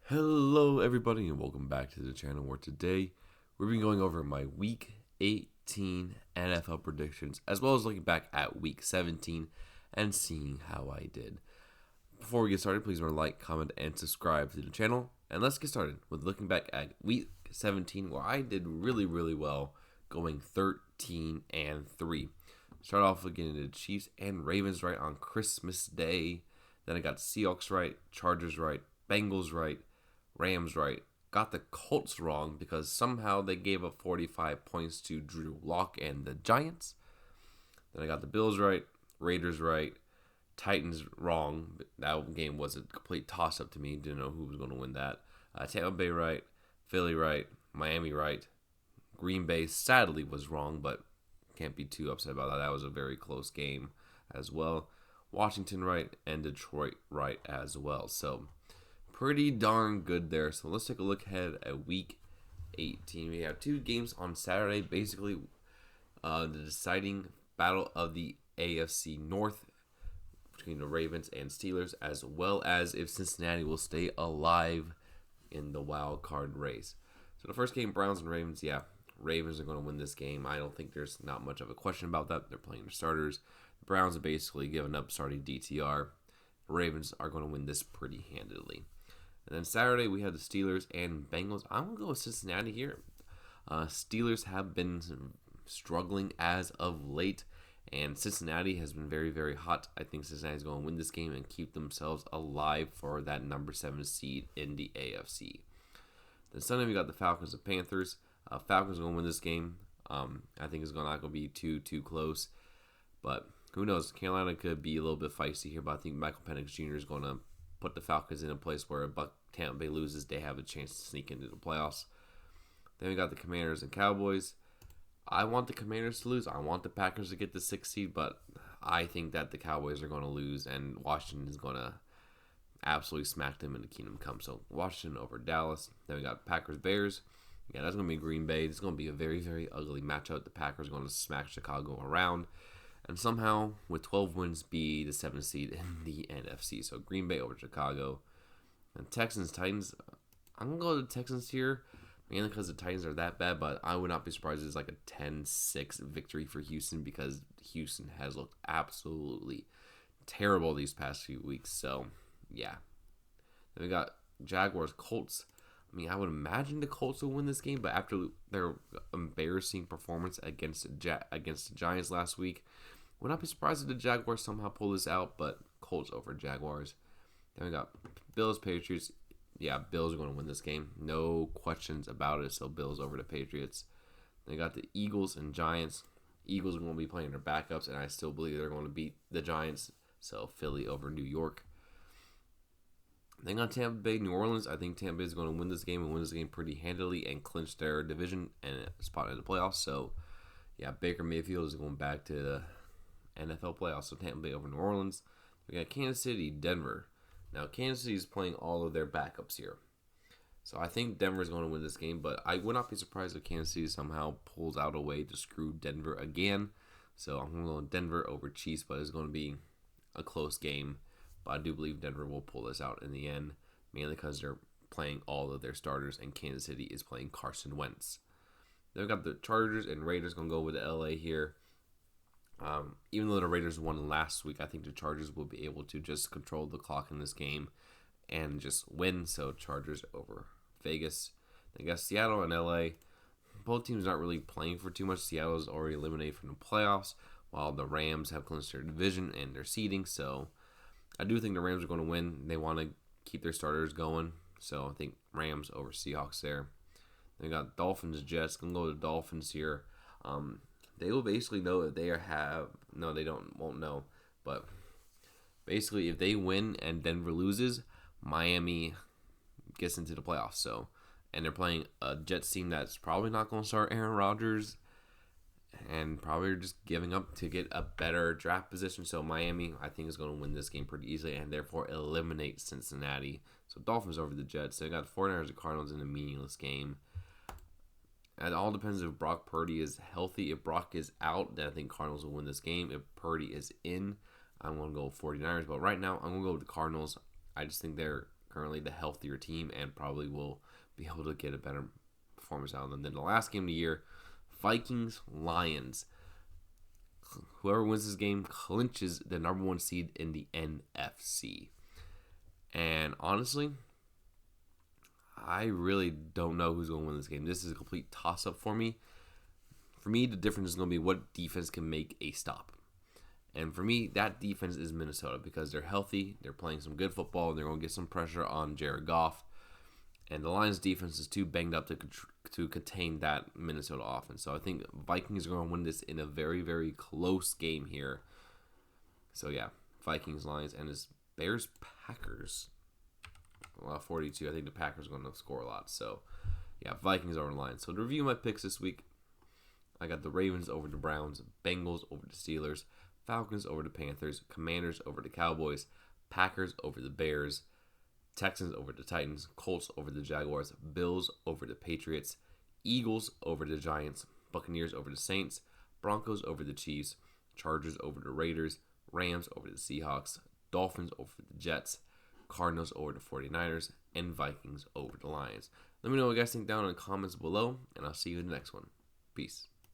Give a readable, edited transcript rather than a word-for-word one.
Hello, everybody, and welcome back to the channel where today we've been going over my Week 18 NFL predictions as well as looking back at Week 17 and seeing how I did. Before we get started, please remember to like, comment, and subscribe to the channel. And let's get started with looking back at Week 17 where I did really well, going 13-3. Start off again the Chiefs and Ravens right on Christmas Day. Then I got Seahawks right, Chargers right, Bengals right, Rams right. Got the Colts wrong because somehow they gave up 45 points to Drew Lock and the Giants. Then I got the Bills right, Raiders right, Titans wrong. That game was a complete toss-up to me. Didn't know who was going to win that. Tampa Bay right, Philly right, Miami right. Green Bay sadly was wrong, but can't be too upset about that. That was a very close game as well. Washington right and Detroit right as well. So pretty darn good there. So let's take a look ahead at Week 18. We have two games on Saturday. Basically, the deciding battle of the AFC North between the Ravens and Steelers, as well as if Cincinnati will stay alive in the wild card race. So the first game, Browns and Ravens, Ravens are going to win this game. I don't think there's not much of a question about that. They're playing their starters. The Browns have basically given up starting DTR. The Ravens are going to win this pretty handily. And then Saturday, we have the Steelers and Bengals. I'm going to go with Cincinnati here. Steelers have been struggling as of late, and Cincinnati has been very hot. I think Cincinnati is going to win this game and keep themselves alive for that number 7 seed in the AFC. Then Sunday, we got the Falcons and Panthers. Falcons are going to win this game. I think it's not going to be too close, but who knows? Carolina could be a little bit feisty here, but I think Michael Penix Jr. is going to put the Falcons in a place where Tampa Bay loses, they have a chance to sneak into the playoffs. Then we got the Commanders and Cowboys. I want the Commanders to lose. I want the Packers to get the 6th seed, but I think that the Cowboys are going to lose, and Washington is going to absolutely smack them in the Kingdom Come. So Washington over Dallas. Then we got Packers Bears. Yeah, that's going to be Green Bay. It's going to be a very ugly matchup. The Packers are going to smack Chicago around, and somehow with 12 wins be the 7th seed in the NFC. So Green Bay over Chicago. And Texans, Titans, I'm going to go to the Texans here, mainly because the Titans are that bad, but I would not be surprised if it's like a 10-6 victory for Houston because Houston has looked absolutely terrible these past few weeks. So, yeah. Then we got Jaguars, Colts. I mean, I would imagine the Colts will win this game, but after their embarrassing performance against the Giants last week, would not be surprised if the Jaguars somehow pull this out, but Colts over Jaguars. Then we got Bills, Patriots. Yeah, Bills are going to win this game. No questions about it. So Bills over the Patriots. Then we got the Eagles and Giants. Eagles are going to be playing their backups, and I still believe they're going to beat the Giants. So Philly over New York. Then got Tampa Bay, New Orleans. I think Tampa Bay is going to win this game and win this game pretty handily and clinch their division and a spot in the playoffs. So, yeah, Baker Mayfield is going back to the NFL playoffs. So Tampa Bay over New Orleans. We got Kansas City, Denver. Now, Kansas City is playing all of their backups here. So I think Denver is going to win this game, but I would not be surprised if Kansas City somehow pulls out a way to screw Denver again. So I'm going to go Denver over Chiefs, but it's going to be a close game. But I do believe Denver will pull this out in the end, mainly because they're playing all of their starters, and Kansas City is playing Carson Wentz. Then we've got the Chargers and Raiders going to go with LA here. Even though the Raiders won last week, I think the Chargers will be able to just control the clock in this game and just win. So Chargers over Vegas. Then got Seattle and LA. Both teams not really playing for too much. Seattle is already eliminated from the playoffs, while the Rams have clinched their division and their seeding. So I do think the Rams are going to win. They want to keep their starters going. So I think Rams over Seahawks there. Then got Dolphins, Jets. Gonna go to the Dolphins here. They will basically know that won't know. But basically, if they win and Denver loses, Miami gets into the playoffs. So, and they're playing a Jets team that's probably not going to start Aaron Rodgers and probably just giving up to get a better draft position. So Miami, I think, is going to win this game pretty easily and therefore eliminate Cincinnati. So Dolphins over the Jets. They got 49ers and Cardinals in a meaningless game. It all depends if Brock Purdy is healthy. If Brock is out, then I think Cardinals will win this game. If Purdy is in, I'm going to go 49ers. But right now, I'm going to go with the Cardinals. I just think they're currently the healthier team and probably will be able to get a better performance out of them. Then the last game of the year, Vikings-Lions. Whoever wins this game clinches the number 1 seed in the NFC. And honestly, I really don't know who's going to win this game. This is a complete toss-up for me. For me, the difference is going to be what defense can make a stop. And for me, that defense is Minnesota because they're healthy, they're playing some good football, and they're going to get some pressure on Jared Goff. And the Lions' defense is too banged up to contain that Minnesota offense. So I think Vikings are going to win this in a very, very close game here. So yeah, Vikings, Lions, and it's Bears, Packers. 42. I think the Packers are going to score a lot. So yeah, Vikings over the Lions. So to review my picks this week, I got the Ravens over the Browns, Bengals over the Steelers, Falcons over the Panthers, Commanders over the Cowboys, Packers over the Bears, Texans over the Titans, Colts over the Jaguars, Bills over the Patriots, Eagles over the Giants, Buccaneers over the Saints, Broncos over the Chiefs, Chargers over the Raiders, Rams over the Seahawks, Dolphins over the Jets, Cardinals over the 49ers, and Vikings over the Lions. Let me know what you guys think down in the comments below, and I'll see you in the next one. Peace.